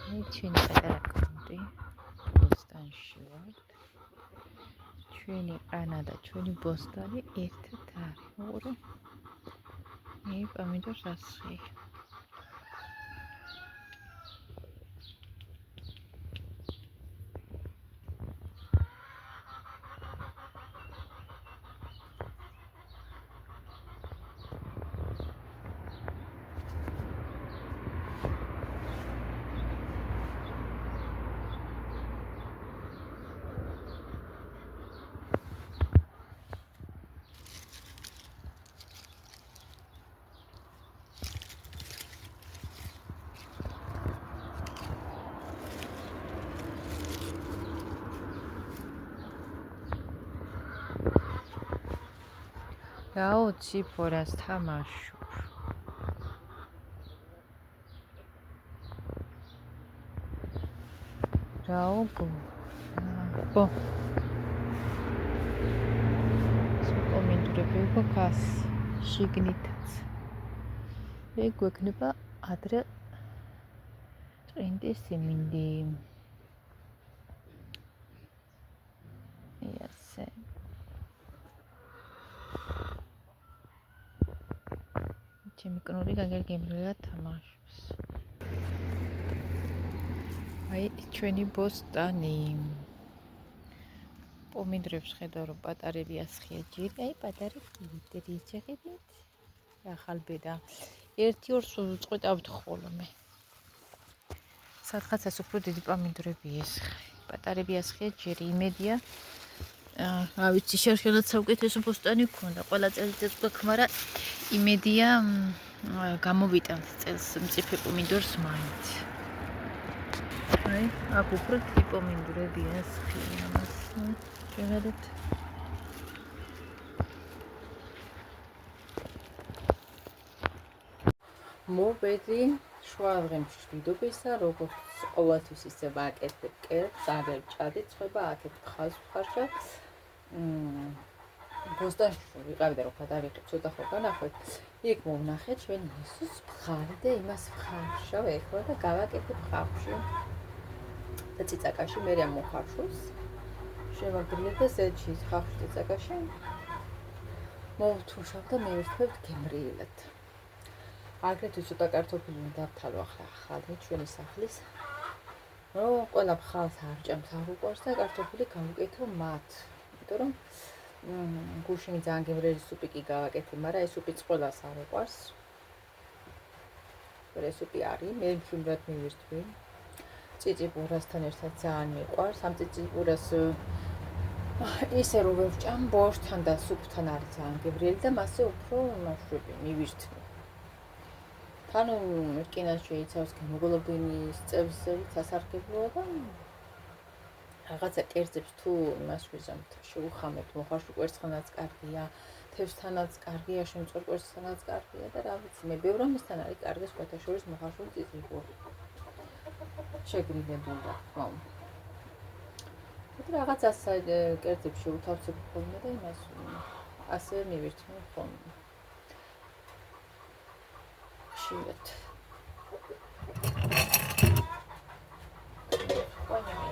ჩვენი პატარა კუნდი ბოსტანში ვართ. ჩვენი ყანა და ჩვენი ბოსტანი ერთად არის. ორი. მე პომიდორს ასხი. რაო ციფორას თამაშობ. რაო გო. ბო. კომენტურები გქას შიგნითაც. ეგ გვექნება ადრე ტრენდის იმინდი. იასე. ჩემი კნური გაგერგემრილა თამაშობს. აი ჩვენი ბოსტანი. პომიდრებს ხედავ რომ პატარები ასხია ჯერი, აი პატარი კიდრი შეხედით. ახალბედა. 1-2 სულ წყვეტავთ ხოლმე. სადღაცას უფრო დიდი პომიდრები ესხი. პატარები ასხია ჯერი, იმედია. რა ვიცი, შერხელად საუკეთესო ბოსტანი გქონდა. ყველა წელიწადს გვაქვს, მაგრამ იმედია გამოვიტანთ წელს მწიფე პომიდორს მაინც. აი, აქ უფრო დიდი პომიდრები ასხი ამას. შევედით. მოვედი შუა დღემში შვიდობისა, როგორც ყოველთვის ისე ვაკეთებ კერპს, აგერ ჭადი წვება, აქეთ ხაზ ვხარშა. ბოსტანში ვიყავი და რო გადავიყე ცოტა ხო განახვეთ. იქ მოვნახე ჩვენი ისოს მხარი და იმას ვხარშავ ეხლა და გავაკეთებ ხავში. და ციცაკაში მე რა მოხარშოს. შევაგრილებ და ზედში ხავში ციცაკაში. მოვთუშავ და მივირთვებ გემრიელად. აგრეთვე ცოტა კარტოფილი დავთვალო ახლა ჩვენი სახლის. რომ ყველა მხალს არ ჭამს არ უყვარს და კარტოფილი გავუკეთო მათ. იმიტომ რომ გუშინი ძალიან გემრიელი სუპი კი გავაკეთე, მაგრამ ეს სუპიც ყველას არ უყვარს. ეს სუპი არის, მე მშვიდად მივირთვი. წიწიბურასთან ერთად ძალიან მიყვარს. ამ წიწიბურას ისე რომ ვჭამ ბორშთან და სუპთან არის ძალიან გემრიელი და მასე უფრო მაშვები მივირთვი. თან რკინას შეიცავს გემოგლობინის წევსებით სასარგებლოა და რაღაცა კერძებს თუ იმას ვიზამთ, შევუხამებთ, მოხარშო კვერცხანაც კარგია, თევზთანაც კარგია, შემწვარ კვერცხთანაც კარგია და რა ვიცი, მე ბევრ ამასთან არის კარგი სხვათა შორის მოხარშული წიწიბური. შეგრინებული და თქმა უნდა. და რაღაცას კერძებს შევუთავსებ ხოლმე და იმას ასე მივირთმევ ხოლმე. შილეთ.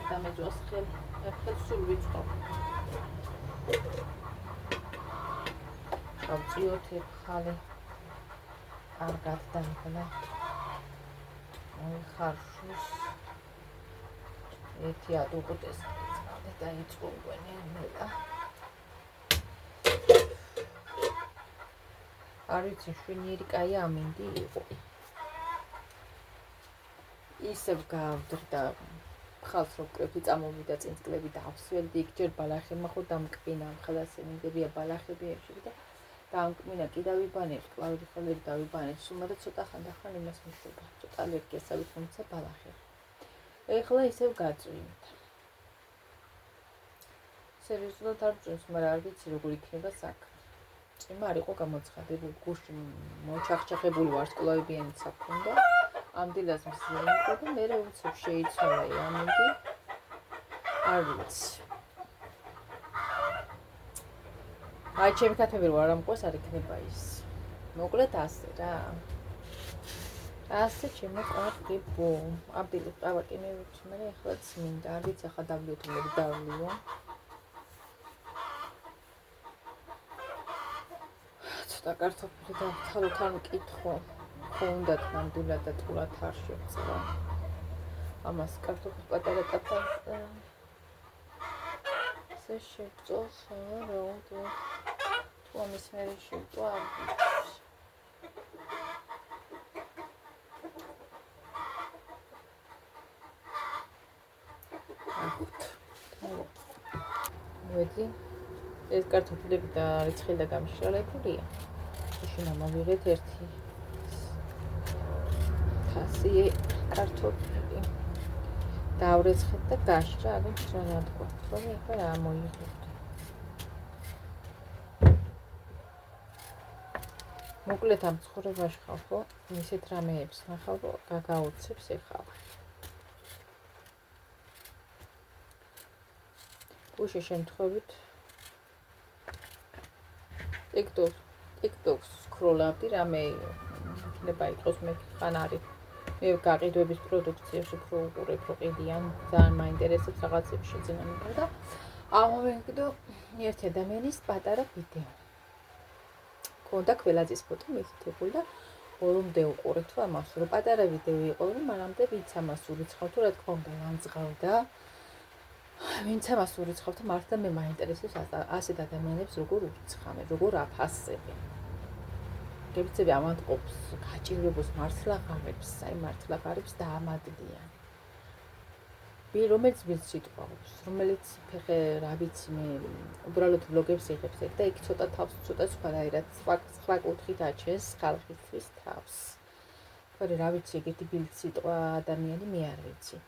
დამეჯოს ხელ სულ ვიწყობ. ავწიოთ ხალე. კარგად დაიხლა. ხარშვის. ერთი ადუღუტეს წყალზე დაიწყო გვენელა. არ ვიცი, შვენიერი კაი ამინდი იყო. ისევ გავდრდა ხალს რო კრეფი წამოვიდა წინწკლები დავსვენდი, იქ ჯერ ბალახებმა ხო დამკბინა, ხელასე მინდებია ბალახები ეშივ და დამკბინა, კი დავიბანებს, კლავები ხელები დავიბანებს, სულ მაგრამ ცოტა ხანდახან იმას მიშობა, ცოტა ალერგიასავით მომცა ბალახები. ეხლა ისევ გაწვიმით. სერიოზულად არ ბრძვს, მაგრამ არ ვიცი როგორ იქნება საქმე. წიმა არ იყო გამოცხადებული, გუშინ მოჩახჩახებული ვარსკვლავებიანი საქონდა. ამ დილას მსვლელიყო და მე რა უცებ შეიცვალა ამინდი. არ ვიცი. აი ჩემი კათები რო არ ამყვეს არ იქნება ის. მოკლედ ასე რა. ასე ჩემო კარგებო. აბდილი ყავა კი მივიწვი, მე ახლაც მინდა, არ ვიცი ახლა დავლიო თუ მე დავლიო. ცოტა კარტოფილი დავთვალოთ ან მკითხო. ხონდათ ნამდვილად და თულად არ შეწვა. ამას კარტოფილს პატარა ტაფა. ესე შეწოს რა უნდა. თუ ამის მე შეწვა არ ვიცი. მოდი ეს კარტოფილები და რიცხილი და გამშრალებულია. შენ ამოვიღეთ ერთი თასი კარტოფილი. დავრეცხეთ და გაშრა, აღარ რა თქვა. თქო, ახლა რა მოიღოთ. მოკლედ ამ ცხოვრებაში ხალხო, ისეთ რამეებს ნახავ, გაგაოცებს ეხლა. უშე შემთხვევით TikTok-ს სკროლავდი, რამე იქნება იყოს მე ხან არის. მე გაყიდვების პროდუქციაში უფრო უყურებ, რო ყიდიან, ძალიან მაინტერესებს რაღაცები შეძენა და ამოვიგდო ერთი ადამიანის პატარა ვიდეო. კონდა კველაძის ფოტო მითითებული და ბოლომდე უყურე თუ ამას, რომ პატარა ვიდეო იყო, რომ მანამდე ვინც ამას ურიცხავ თუ რა თქმა უნდა ლანძღავდა. ვინც ამას ურიცხავთ, მართლა მე მაინტერესებს ასეთ ადამიანებს როგორ ურიცხავენ, როგორ აფასებენ. გებიცები ამათ ყოფს გაჭირვებას მართლა ღარებს, აი მართლა ღარებს და ამადლიან. რომელიც ვინც სიტყვავს, რომელიც ფეხე რა ვიცი მე უბრალოდ ვლოგებს იღებს და იქ ცოტა თავს ცოტა სხვადასხვა სხვა კუთხით აჩენს ხალხისთვის თავს. თორე რა ვიცი ეგეთი ბილდ სიტყვა ადამიანი მე არ ვიცი.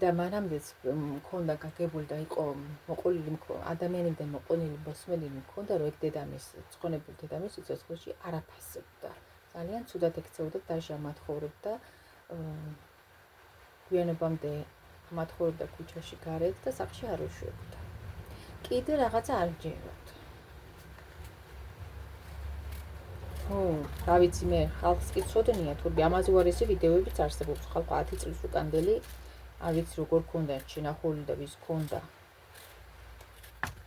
და მანამდეც მქონდა გაგებული და იყო მოყოლილი ადამიანებიდან მოყოლილი მოსმენილი მქონდა რომ ეგ დედამის ცხონებული დედამის სიცოცხლეში არაფასებდა ძალიან ცუდად ექცეოდა დაჟა მათხოვრებდა გვიანობამდე მათხოვრებდა ქუჩაში გარეთ და სახლში არ უშვებდა კიდე რაღაცა არ ჯეროთ რა ვიცი მე ხალხს კი ცოდნია თურმე ამაზე უარესი ვიდეოებიც არსებობს ხალხო 10 წლის უკანდელი არ ვიცი როგორ ქონდა შენახული და ვის ქონდა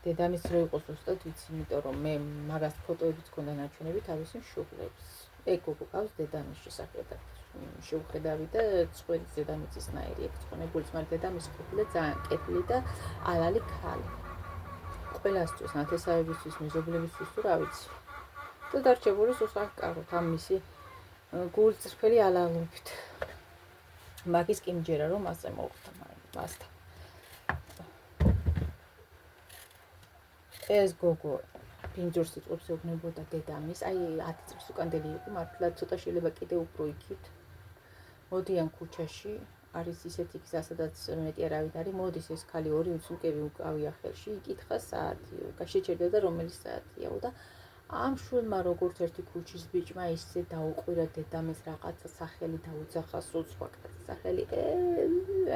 დედამის რო იყო ზუსტად ვიცი იმიტომ რომ მე მაგას ფოტოებიც ქონდა ნაჩვენები თავისი მშობლებს ეგ გოგო ყავს დედამის შესაძლებლად შევხედავი და წვერის დედამისისნაირი ეგ წონებული მაგრამ დედამის ყოფილა ძალიან კეთილი და ალალი ქალი ყველასთვის ნათესავებისთვის მეზობლებისთვის თუ რა ვიცი და დარჩებული სუსახკაროთ ამ მისი გულწრფელი ალალობით მაგის კი მჯერა რომ ასე მოხდა მასთან ეს გოგო პინჯორს იწვევს ეუბნებოდა დედამის აი 10 წლის უკანდელი იყო მართლა ცოტა შეიძლება კიდე უფრო იქით მოდიან ქუჩაში არის ისეთი გზა სადაც მეტი არავინ არის მოდის ეს ქალი ორი უცუკები უკავია ხელში იკითხა საათი გაშეჭერდა და რომელი საათია და ამ შულმა როგორც ერთი ქუჩის ბიჭმა ისე დაუყვირა დედამის რაღაცა სახელი დაუძახა სულ სხვა სახელი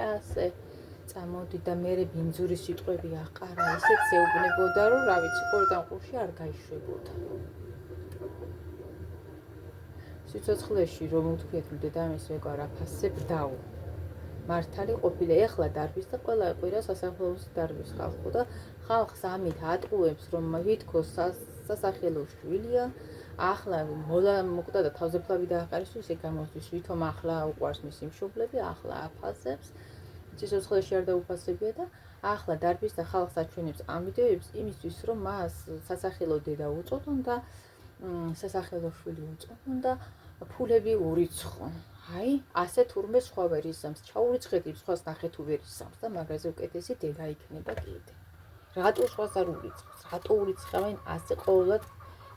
ასე წამოდი და მე ბინძურის სიტყვები აყარა ისეთ ზეუბნებოდა რომ რა ვიცი ყურიდან ყურში არ გაიშვებოდა სიცოცხლეში რომ უთქვიეთ რომ დედამის ეგარ აფასებდაო მართალი ყოფილა ეხლა დარბის და ყველა ეყვირა სასახლეში დარბის ხალხო და ხალხს ამით ატყუებს რომ ვითქოს სასახელო შვილია ახლა მოკვდა და თავზეფლავი დააყარეს ისე გამოსვის ვითომ ახლა უყვარს მისი მშობლები ახლა აფასებს სიცოცხლეში არ დაუფასებია და ახლა დარბის და ხალხს აჩვენებს ამ ვიდეოებს იმისთვის რომ მას სასახელო დედა უწოდონ და სასახელო შვილი უწოდონ და ფულები ურიცხონ აი ასე თურმე სხვა ვერ ისამს ჩაურიცხეთ იმ სხვას ნახეთ თუ ვერ ისამს და მაგაზე უკეთესი დედა იქნება კიდე რატო სხვას არ ურიცხავს რატო ურიცხავენ ასე ყოველად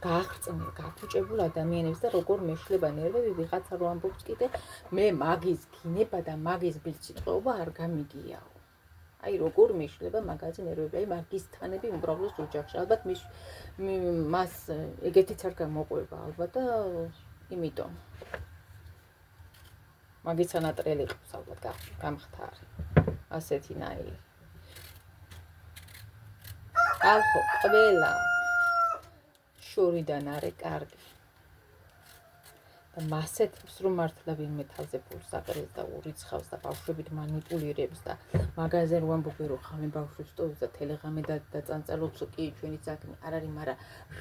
გააღწნილ გაფუჭებულ ადამიანებს და როგორ მეშლება ნერვები ვიღაცა რო ამბობს კიდე მე მაგის გინება და მაგის ბილწიტყობა არ გამიგიაო აი როგორ მეშლება მაგაზე ნერვები აი მაგის თანები უმბრავლოს ოჯახში ალბათ მას ეგეთიც არ გამოყვება ალბათ და იმიტომ მაგის ანატრელი ყავს ალბათ გამხდარი ასეთი ნაირი ახო ყველა შორიდან არის კარგი და მასეთებს რომ მართლა ვინმე თავზე ფულს აყრეს და ურიცხავს და ბავშვებით მანიპულირებს და მაგაზე რომ ამბობენ რომ ხამე ბავშვებს ტოვებს და თელეგრამი და წანწალობს კი ჩვენი საქმე არ არის, მაგრამ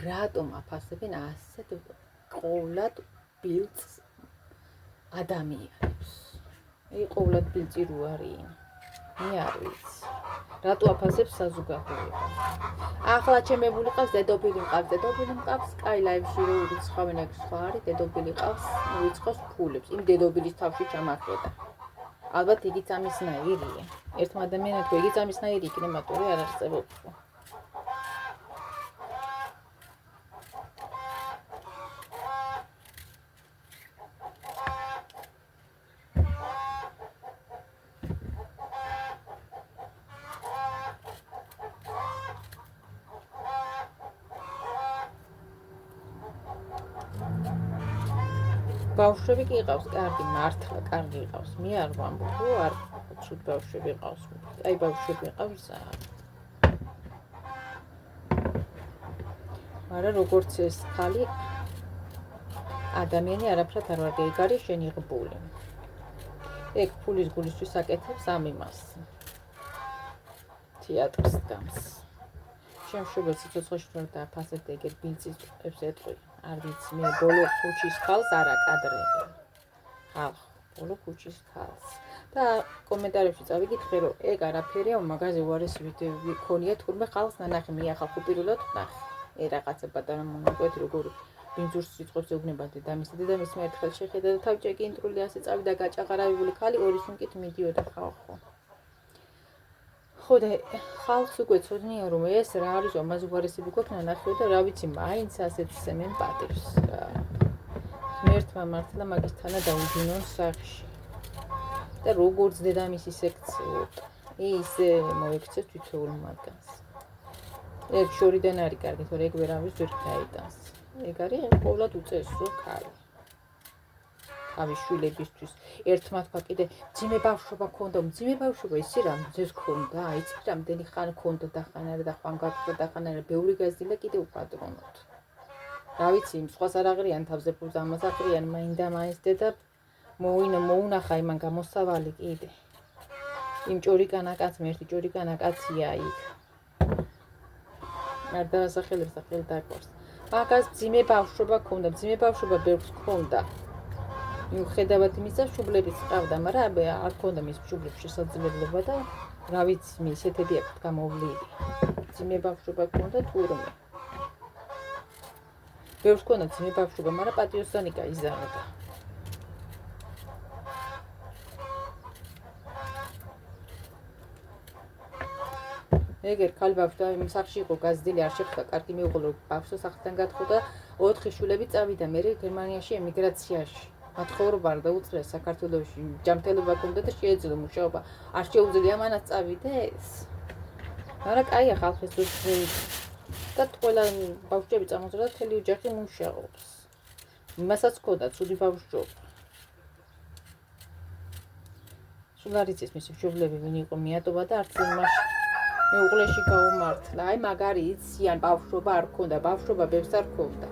რატომ აფასებენ ასეთ ყოვლად ბილწს ადამიანებს? ყოვლად ბილწი რო არის? მე არ ვიცი. რატო აფასებს საზოგადოება? ახლა ჩემებული ყავს, დედოფილი მყავს, კაი ლაივში რო ურიცხავენ ეგ სხვა არის, დედოფილი ყავს, ურიცხავს ფულებს. იმ დედოფილის თავში ჩამახედა. ალბათ იგიც ამისნაირია. ერთმა ადამიანმა თუ იგიც ამისნაირი იქნება, თორე არ არსებობს. ბავშვები კი ყავს, კარგი, მართლა კარგი ყავს. მე არ ვამბობ, რომ არ ცუდ ბავშვები ყავს. აი ბავშვები ყავს. მაგრამ როგორც ეს ხალი ადამიანი არაფრად არ ვარ, ეგ არის შენი ღბული. ეგ ფულის გულისთვის აკეთებს ამ იმას. თეატრს გams. შემშობელ სიცოცხლეში რომ დააფასებ ეგერ ბილწის ეტყვი. არ ვიცი, მე ბოლო ქუჩის ხალს არ აკადრები. ბოლო ქუჩის ხალს. და კომენტარებში წავიკითხე, რომ ეგ არაფერია, მაგაზე უარესი ვიდეოები ქონია, თურმე ხალს ნანახი, მე ახლა უპირველად ვნახე. რაღაცა პატარა მონაკვეთი როგორ ბინძურს სიტყვებს ეუბნება დედამისი მე ერთხელ შეხედა და თავჭე კინტრული ასე წავიდა გაჭაღარავებული ხალი ორი სუნკით მიდიოდა ხალხო. ხო და ხალხს უკვე ცოდნია რომ ეს რა არის, ამაზე უარესები გვაქვს ნანახი და რა ვიცი, მაინც ასეთ სემენ პატივს. ღმერთმა მართლა მაგისთანა დაუჯინონ სახში. და როგორც დედამისი სექციოდ, ისე მოექცეს თითოეულ მათგანს. ეგ შორიდან არის კარგი, თორე ეგ ვერავის ვერ გაიტანს. ეგ არის ყოვლად უწესო ხალი. თავის შვილებისთვის ერთმა თქვა კიდე ძიმე ბავშვობა ქონდა, ძიმე ბავშვობა ისი რამდენს ქონდა, იცი რამდენი ხან ქონდა და ხან არა და ხან გაქვდა და ხან არა, ბევრი გაზრდილა კიდე უპატრონოთ. რა ვიცი, იმ სხვას არ აღრიან თავზე ფულს ამას აღრიან, მაინდა მაინც დედა მოუნახა იმან გამოსავალი კიდე. იმ ჭორიკანა კაცმა ერთი ჭორიკანა კაცია იქ. არ დაასახელებს და ხელ დაკვარს. მაგას ძიმე ბავშვობა ქონდა, ძიმე ბავშვობა ბევრს ქონდა. მიუხედავად იმისა, შუბლებიც ყავდა, მაგრამ არ ქონდა მის შუბლებს შესაძლებლობა და რა ვიცი, მე ისეთები აქვს გამოვლილი. ძიმე ბავშვობა ქონდა თურმე. ბევრს ქონდა ძიმე ბავშვობა, მაგრამ პატიოსანი გაიზარდა. ეგერ ქალი ბავშვი იმ სახში იყო გაზრდილი, არ შეხვდა, კარგი მიუღო, რომ ბავშვი სახლიდან გადხო და 4 შვილები წავიდა მე გერმანიაში ემიგრაციაში. მათხოვრობა არ დაუწრეს საქართველოში, ჯანმრთელობა ჰქონდა და შეეძლო მუშაობა. არ შეუძლია მანაც წავიდეს. მაგრამ კაია ხალხის ძველი და ყველა ბავშვები წამოწევდა და მთელი ოჯახი მუშაობს. იმასაც ჰქონდა ცუდი ბავშვობა. სულ არ იცის მისი მშობლები ვინ იყო მიატოვა და არც იმაში მეუღლეში გაუმართლა. აი მაგარი იციან, ბავშვობა არ ქონდა, ბავშვობა ბევრს არ ქონდა.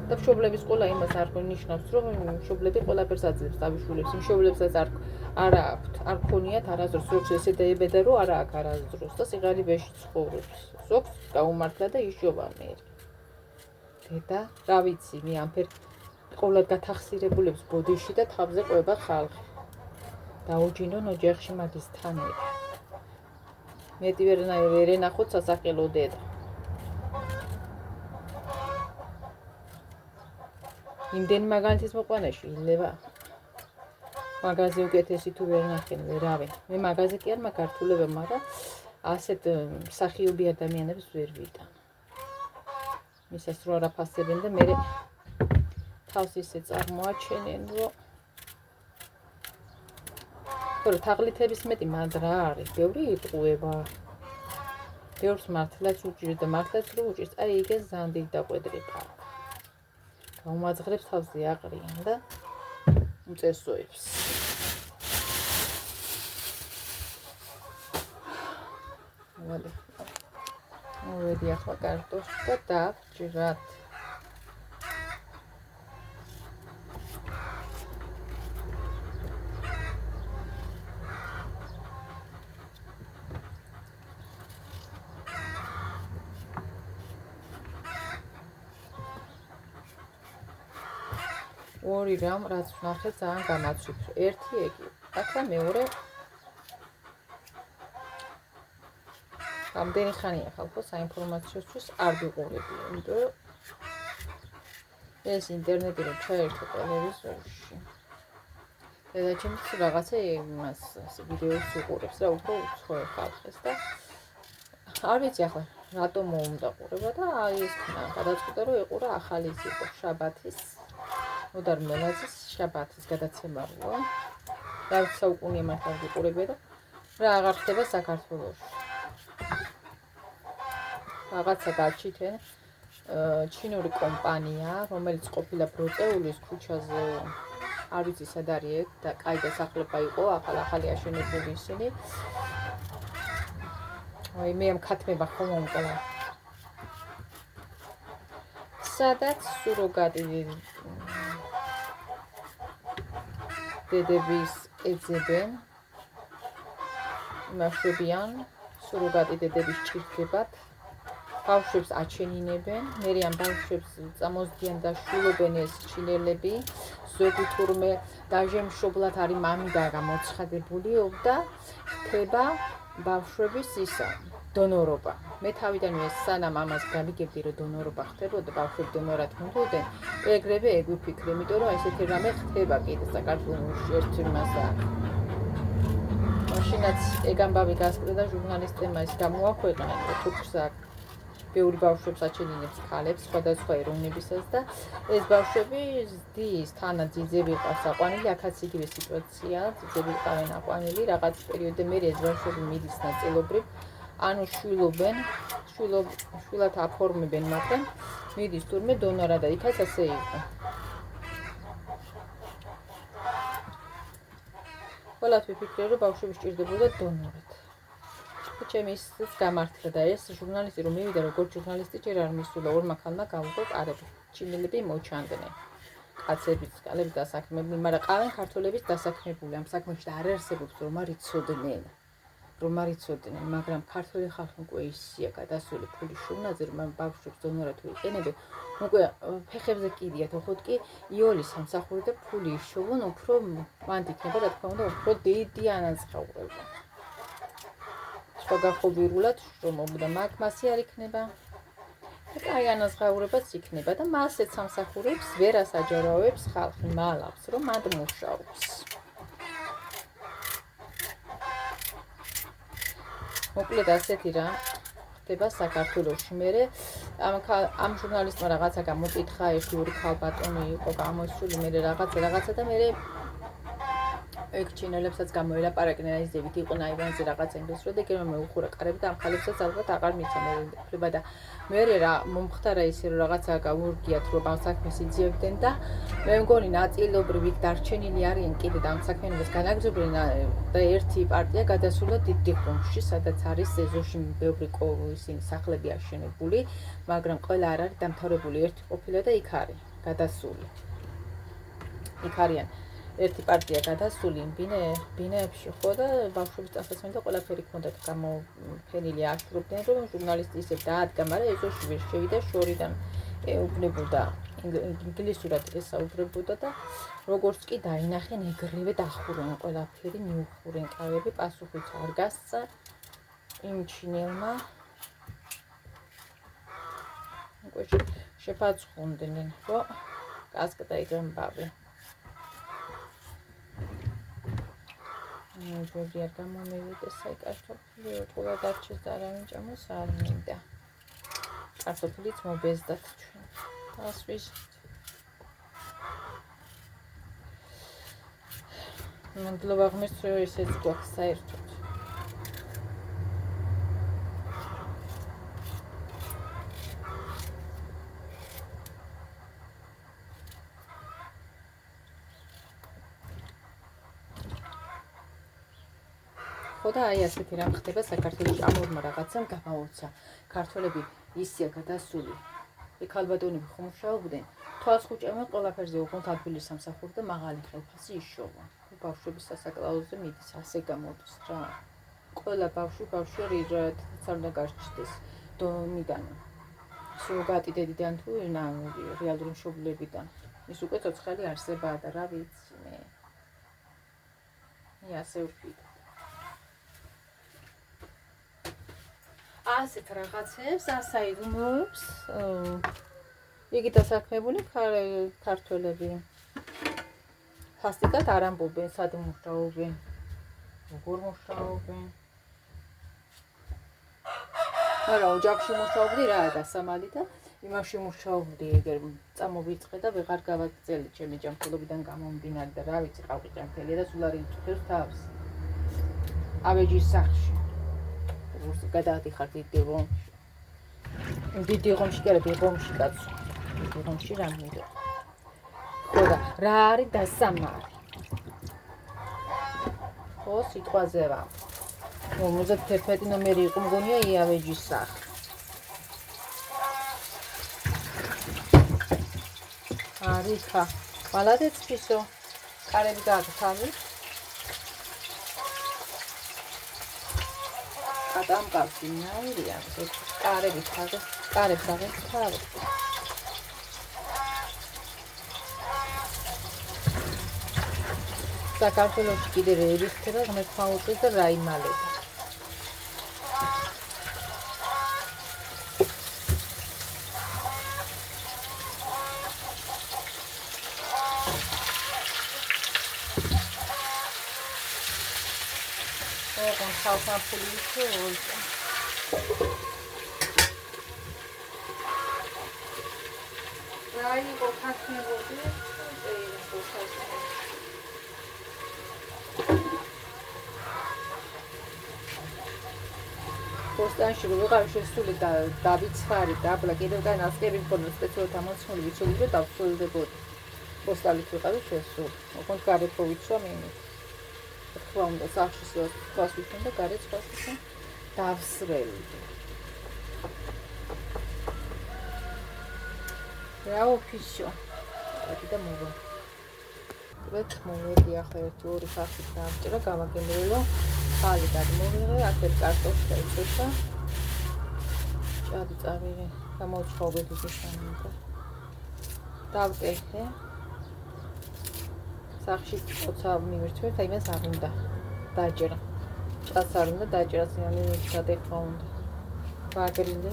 და მშობლების ყოლა იმას არ ნიშნავს, რომ მშობლები ყველაფერს აძლევს თავის შვილებს, იმ მშობლებსაც არ აქვთ, არ ქონიათ არასდროს, ზოგს ესე დაებედა, რომ არა აქვს არასდროს და სიღარიბეში ცხოვრობს. ზოგს გაუმართლა და იშოვა მე. დედა, რა ვიცი, მე ამფერ ყოვლად გათახსირებულებს ბოდიში და თავზე ყვება ხალხი. დაუჯინონ ოჯახში მაგის თანები. მეტი ვერ ენახოთ სასახელო დედა. იმდენი მაგალითის მოყვანაში ილევა. მაგაზე უკეთესი თუ ვერ ნახენ, ვერავინ. მე მაგაზე კი არ მაგართულება, მაგრამ ასეთ მსახიობი ადამიანებს ვერ ვიტან. მისას რო არაფასებენ და მე თავს ისე წარმოაჩენენ, რომ თორე თაღლითების მეტი მადრა არის, ბევრი იტყუება. ბევრს მართლაც უჭირს და მართლაც რო უჭირს, აი იგეს ზანდი დაყვედრება. გაუმაძღრებს თავზე აყრიან და უწესოებს. მოვედი ახლა კარტოში და დავჭირათ. ორი რამ რაც ვნახე ძალიან გამაცვიფრე. ერთი ეგი. ახლა მეორე ამდენი ხანია ხალხო საინფორმაციოსთვის არ ვიყურებია, იმიტომ რომ ეს ინტერნეტი რომ ჩაერთო ტელევიზორში. დედაჩემიც რაღაცა იმას ვიდეოს უყურებს და უფრო უცხო ხალხს და არ ვიცი ახლა რატომ უნდა ყურება და აი ეს გადაწყვიტა რომ ეყურა ახალი ის იყო შაბათის ოდარ მელაძის შაბათის გადაცემაა. რა საუკუნე მართლა ვიყურებია და რა აღარ ხდება საქართველოში. რაღაცა გაჩითენ ჩინური კომპანია, რომელიც ყოფილა ბროწეულის ქუჩაზე არ ვიცი სად არის და კაი დასახლება იყო, ახალი აშენებული ისინი. აი მე ამ ქათმება ხომ მომკლა. სადაც სუროგატი დედების ეძებენ, იმაშვებიან, სუროგატი დედების ჭირდებათ. ბავშვებს აჩენინებენ, მერე ამ ბავშვებს წამოსდიან და შვილობენ ეს ჩინელები, ზოგი თურმე დაჟემშობლად არის მამიდა გამოცხადებული და ხდება ბავშვების ისა დონორობა. მე თავიდანვე სანამ ამას გავიგებდი რომ დონორობა ხდებოდა, ბავშვები დონორად მოდიოდნენ, ეგრევე ეგ ვიფიქრე, იმიტომ რომ ესეთი რამე ხდება კიდე საქართველოში ერთ იმასა. მაშინაც ეგ ამბავი გასკდა და ჟურნალისტებმა ის გამოაქვეყნა, რომ თურქს აქ ბევრი ბავშვებს აჩენინებს ქალებს სხვადასხვა ეროვნებისას და ეს ბავშვები ზრდის, თანაც ძიძები ყავს აყვანილი, აქაც იგივე სიტუაცია, ძიძები ყავენ აყვანილი, რაღაც პერიოდზე მერე ეს ბავშვები მიდის ნაწილობრივ, ანუ შვილობენ, შვილად აფორმებენ მაგრამ მიდის თურმე დონორად და იქაც ასე იყო. ყველათ ვიფიქრე რომ ბავშვები სჭირდებოდა დონორად. ჩემი ისიც გამართლა და ეს ჟურნალისტი რომ მივიდა როგორც ჟურნალისტი ჯერ არ მისულა ორმა ქალმა გავუყო კარები. ჩინელები მოჩანდნენ. კაცებიც, კალებს დასაქმებული, მაგრამ ყავენ ქართველების დასაქმებული. ამ საქმეში არ არსებობს რომ არ იცოდნენ, მაგრამ ქართველი ხალხი უკვე ისია გადასული ფულის შოვნაზე, რომ ბავშვებს დონორად უიყენებენ. უკვე ფეხებზე კიდიათ, ოღონდ კი იოლის სამსახური და ფული იშოვონ, უფრო მანდ იქნება, რა თქმა უნდა, უფრო დიდი ანაზღაურება. გახობირულად შრომობდა, მაგ მასი არ იქნება. კაი ანაზღაურებაც იქნება და მასეც სამსახურებს ვერ ასაჯაროებს ხალხი, მალავს, რომ მანდ მუშაობს. მოკლედ ასეთი რა ხდება საქართველოში. მერე ამ ჟურნალისტმა რაღაცა გამოკითხა, ერთი ორი ქალბატონი იყო გამოსული, მერე რაღაცა და მერე ეგ ჩინელებსაც გამოელაპარაკნენ, ის ზევით იყო აივანზე რაღაცა იმის რო და გერმა მეუხურა კარები და ამ ხალებსაც ალბათ აღარ მიცემენ და მერე რა მომხდარა ისე რომ რაღაცა გაურგიათ რომ ამ საქმეს იძიებდნენ და მე მგონი ნაწილობრივ იქ დარჩენილი არიან კიდე და ამ საქმიანობას განაგრძობენ და ერთი პარტია გადასულა დიდ-დიღომში, სადაც არის ეზოში ბევრი ისინი სახლები აშენებული, მაგრამ ყველა არ არის დამთავრებული, ერთი ყოფილა და იქ არის გადასული. იქ არიან ერთი პარტია გადასული ბინეებში ხო და ბავშვების წასასვლელი და ყველაფერი ჰქონდათ გამოფენილი აშუქებდნენ რომ ჟურნალისტი ისევ დაადგა, მაგრამ ეზოში ვერ შევიდა, შორიდან ეუბნებოდა ინგლისურად ესაუბრებოდა და როგორც კი დაინახენ ეგრევე დახურენ ყველაფერი, მიუხურენ კავები, პასუხიც არ გასცა იმ ჩინელმა. უკვე შეფაცხუნდნენ, რომ გასკდა იქ ამბავი. ჯობია არ გამომივიდეს აი კარტოფილი, ყველა დარჩეს და არავინ ჭამოს არ მინდა. კარტოფილიც მობეზდათ ჩვენ. ასვის. მადლობა ღმერთს რომ ესეც გვაქვს საერთოდ. და აი ასეთი რამ ხდება საქართველოში ამორმა რაღაცამ გამაუცა. ქართველები ისია გადასული. იქ ალბათონები ხომ მუშაობდნენ. თვალს ხუჭებენ ყველაფერზე, უყურთ ადგილის სამსახური და მაღალი ხელფასი იშოვა. ბავშვების სასაკლაოზე მიდის, ასე გამოდის რა. ყველა ბავშვი რიჟად არ უნდა გარჩდეს დომიდან. სუროგატი დედიდან თუ რეალური მშობლებიდან. ის უკვე ცოცხალი არსებაა და რა ვიცი მე. ასე ვფიქრობ. ასეთ რაღაცებს, ასაიდუმლოებს იგი დასაქმებული ქართველები ფასტიკად არ ამბობენ, სად მუშაობენ, როგორ მუშაობენ. მაგრამ ოჯახში მუშაობდი რა დასამალი და იმაში მუშაობდი, ეგერ წამოვიწყე და ვეღარ გავაგრძელე ჩემი ჯანმრთელობიდან გამომდინარე და რა ვიცი, ყავყი ჭანთელია და სულ არ იწვევს თავს. ავეჯის სახლში. გადაადიხარ დიდი ღომში. დიდი ღომში კი არა, ღომში კაცო. დიდი ღომში რა მივიდა. ხო და რა არის დასამალი? ხო, სიტყვაზე რა. 51 ნომერი იყო მგონია იავეჯის სახლი. არის ხა. მალადეც ფისო. კარები გააგთავი. Adam kalsın ya öyle yani. Kare bir tane, kare bir tane kare. საქართველოში კიდე ერისთება ღმერთმაუწყის და რაიმალება. Salsaflı bir şey oldu. Rayı kokatma oldu. Postan şuraya karşı sulu da David Sfari da abla gelirken askeri konu special amaçlı bir şey oldu da absolutely bu. Postalit karşı su. O kontare povitso meni. Onda სახში გასვისთან და გარეთ გასვისთან დავსრევდი. რა ოფისო? აი და მოვა. მოვედი ახლა ერთი ორი ხალხი დავჭრა, გავაგემრიელო. ხალი გადმოვიღე, აქეთ კარტოფი დაიწესა. ჭადი წავიღე, გამოვცხოვეთ ისინი და დავკეთე. სახში ხოცა მივირთვეთ, აი მას არ უნდა დაჭერა. ჭას არ უნდა დაჭერა, სინამდვილე გადაიხვა უნდა. ვაგრინდე.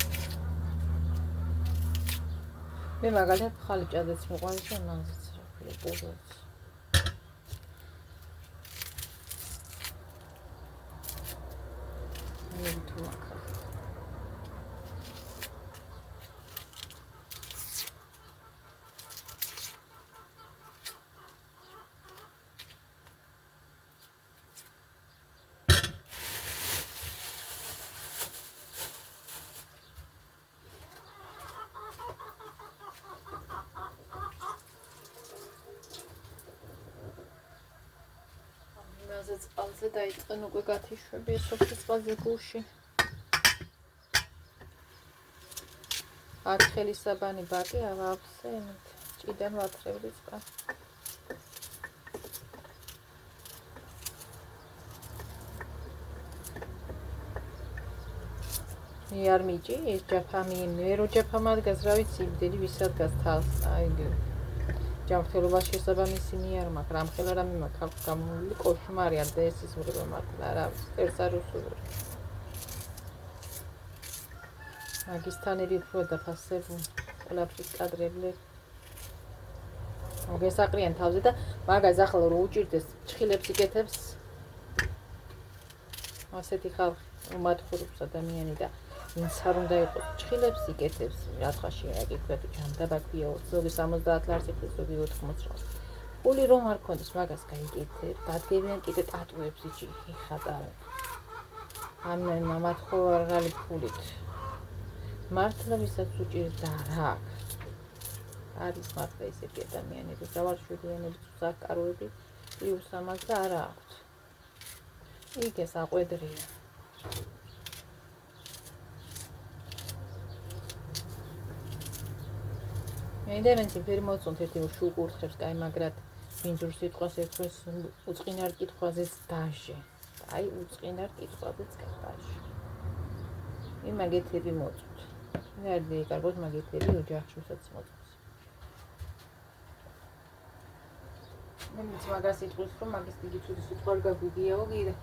მე მაგალითად ხალი ჭადეც მიყვარს და მანზეც რა ქვია, პუზოც. მე თუ მაგ წყალზე დაიწყენ უკვე გათიშვები სოფლის წყალზე გულში. აქ ხელისაბანი ბაკი ავავსე, ჭიდან ვათრევდი წყალს. მე არ მიჭი ეს ჯაფამი, მე რო ჯაფამ ადგას რა ვიცი, იმდენი ვისაც გას თავს, აი ჯანმრთელობას შესაბამისი მე არ მაქვს, რამხელა რამე მაქვს გამოვლილი კოშმარი არ და ეს ისურება მართლა რა ერთ არ უსურვებ. მაგისთანები უფრო დაფასებული, ყველაფრის კადრები. მოგესაყრიან თავზე და მაგას ახლა რო უჭირდეს ჭხილებს იკეთებს. ასეთი ხალხი უმათქურებს ადამიანი და ვინც არ უნდა იყოს ჭხილებს იკეთებს, რატყაში აკეთებ ჯანდაბაქვია, ზოგი 70 ლარს იკეთებს, ზოგი 80 ლარს. ფული რომ არ ქონდეს მაგას გაიკეთებ, დადგებიან კიდე ტატუებს იჭი ხატავენ. ამენ მამათხოვარი ფულით. მართლა ვისაც უჭირდა რა აქვს. არის მართლა ისეთი ადამიანები, დავარშვიდიანები, საკაროები, პლუს ამას და არა აქვს. იქ ეს აყვედრია. მენდემენცი ფერი მოწონთ ერთი შუყურთხებს, კაი მაგრად ვინძურ სიტყვას ერთვის უწყინარ კითხვაზეც დაჟე. აი უწყინარ კითხვაზეც დაჟე. იმაგეთები მოწონთ. ნერდი კარგად მაგეთები ოჯახშისაც მოწონს. მე მაგას იტყვის რომ მაგის დიდი ცუდი სიტყვა არ გაგვიგიაო კიდე.